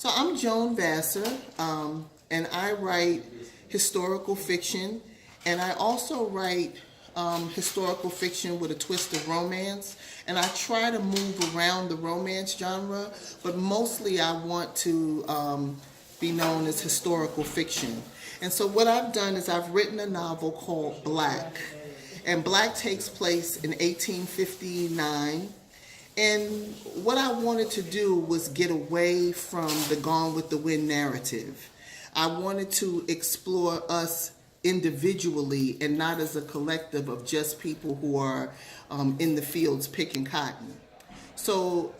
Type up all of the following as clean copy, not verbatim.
So I'm Joan Vassar, and I write historical fiction, and I also write historical fiction with a twist of romance. And I try to move around the romance genre, but mostly I want to be known as historical fiction. And so what I've done is I've written a novel called Black, and Black takes place in 1859. And what I wanted to do was get away from the Gone with the Wind narrative. I wanted to explore us individually and not as a collective of just people who are in the fields picking cotton. So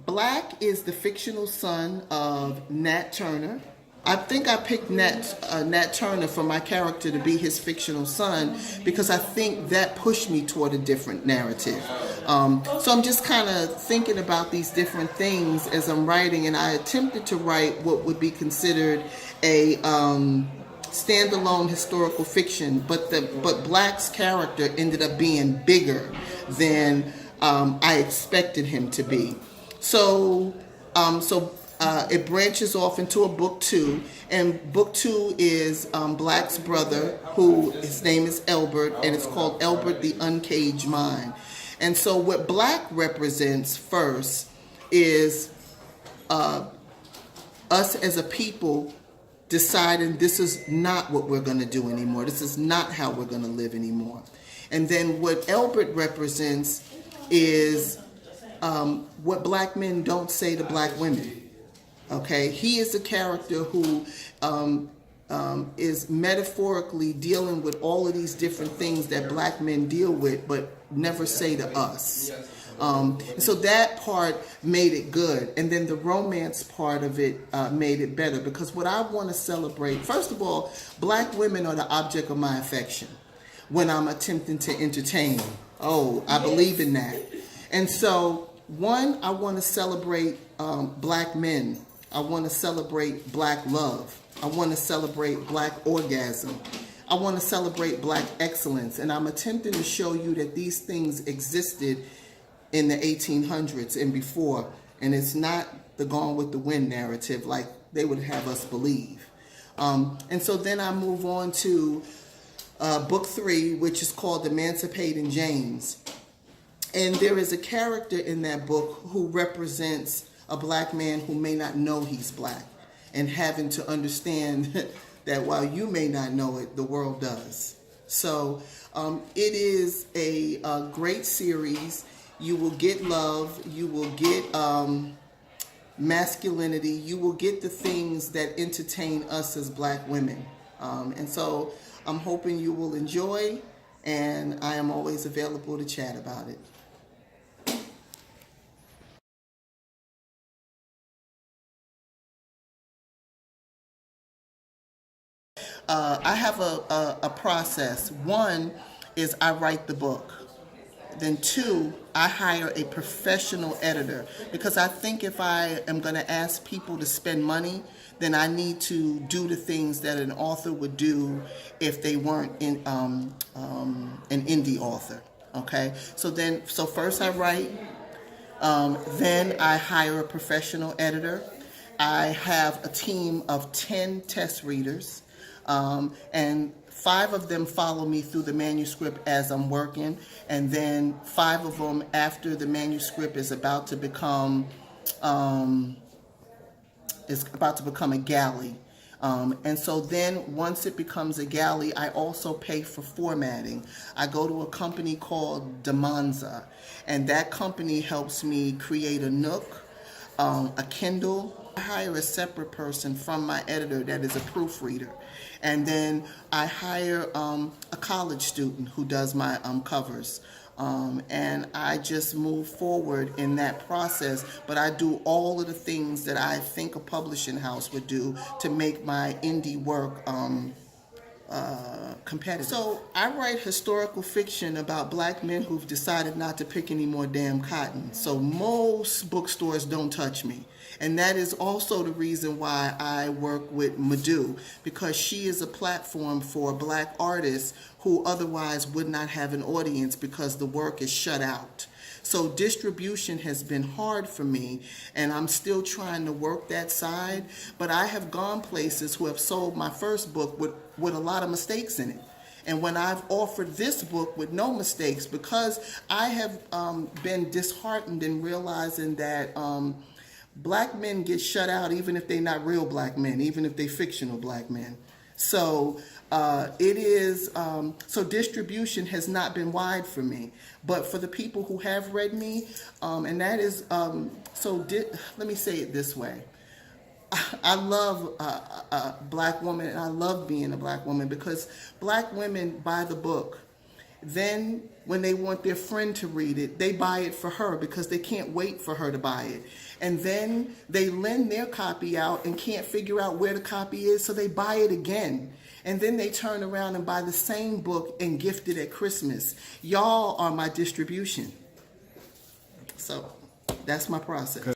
Black is the fictional son of Nat Turner. I think I picked Nat Turner for my character to be his fictional son because I think that pushed me toward a different narrative. So I'm just kind of thinking about these different things as I'm writing, and I attempted to write what would be considered a standalone historical fiction, but Black's character ended up being bigger than I expected him to be. So it branches off into a book two, and book two is Black's brother, who his name is Elbert, and it's called Elbert the Uncaged Mind. And so what Black represents first is us as a people deciding this is not what we're going to do anymore. This is not how we're going to live anymore. And then what Elbert represents is what Black men don't say to Black women. Okay, he is a character who is metaphorically dealing with all of these different things that Black men deal with, but never say to us. So that part made it good, and then the romance part of it made it better, because what I want to celebrate, first of all, Black women are the object of my affection when I'm attempting to entertain. Oh, I believe in that. And so, one, I want to celebrate Black men. I want to celebrate Black love. I want to celebrate Black orgasm. I want to celebrate Black excellence. And I'm attempting to show you that these things existed in the 1800s and before. And it's not the Gone with the Wind narrative like they would have us believe. And so then I move on to book three, which is called Emancipating James. And there is a character in that book who represents a Black man who may not know he's Black, and having to understand that while you may not know it, the world does. So it is a great series. You will get love, you will get masculinity, you will get the things that entertain us as Black women. And so I'm hoping you will enjoy, and I am always available to chat about it. I have a process. One is I write the book. Then two, I hire a professional editor, because I think if I am going to ask people to spend money, then I need to do the things that an author would do if they weren't an indie author. Okay, so first I write, then I hire a professional editor. I have a team of 10 test readers. And 5 of them follow me through the manuscript as I'm working, and then 5 of them after the manuscript is about to become a galley. And so then once it becomes a galley, I also pay for formatting. I go to a company called Demanza, and that company helps me create a Nook, a Kindle. I hire a separate person from my editor that is a proofreader. And then I hire a college student who does my covers. And I just move forward in that process. But I do all of the things that I think a publishing house would do to make my indie work competitive. So I write historical fiction about Black men who've decided not to pick any more damn cotton. So most bookstores don't touch me. And that is also the reason why I work with Madu, because she is a platform for Black artists who otherwise would not have an audience because the work is shut out. So distribution has been hard for me, and I'm still trying to work that side. But I have gone places who have sold my first book with a lot of mistakes in it. And when I've offered this book with no mistakes, because I have been disheartened in realizing that black men get shut out even if they're not real black men, even if they're fictional black men. So so distribution has not been wide for me. But for the people who have read me, and that is, let me say it this way. I love a black woman, and I love being a black woman, because black women buy the book. Then when they want their friend to read it, they buy it for her because they can't wait for her to buy it. And then they lend their copy out and can't figure out where the copy is, so they buy it again. And then they turn around and buy the same book and gift it at Christmas. Y'all are my distribution. So that's my process.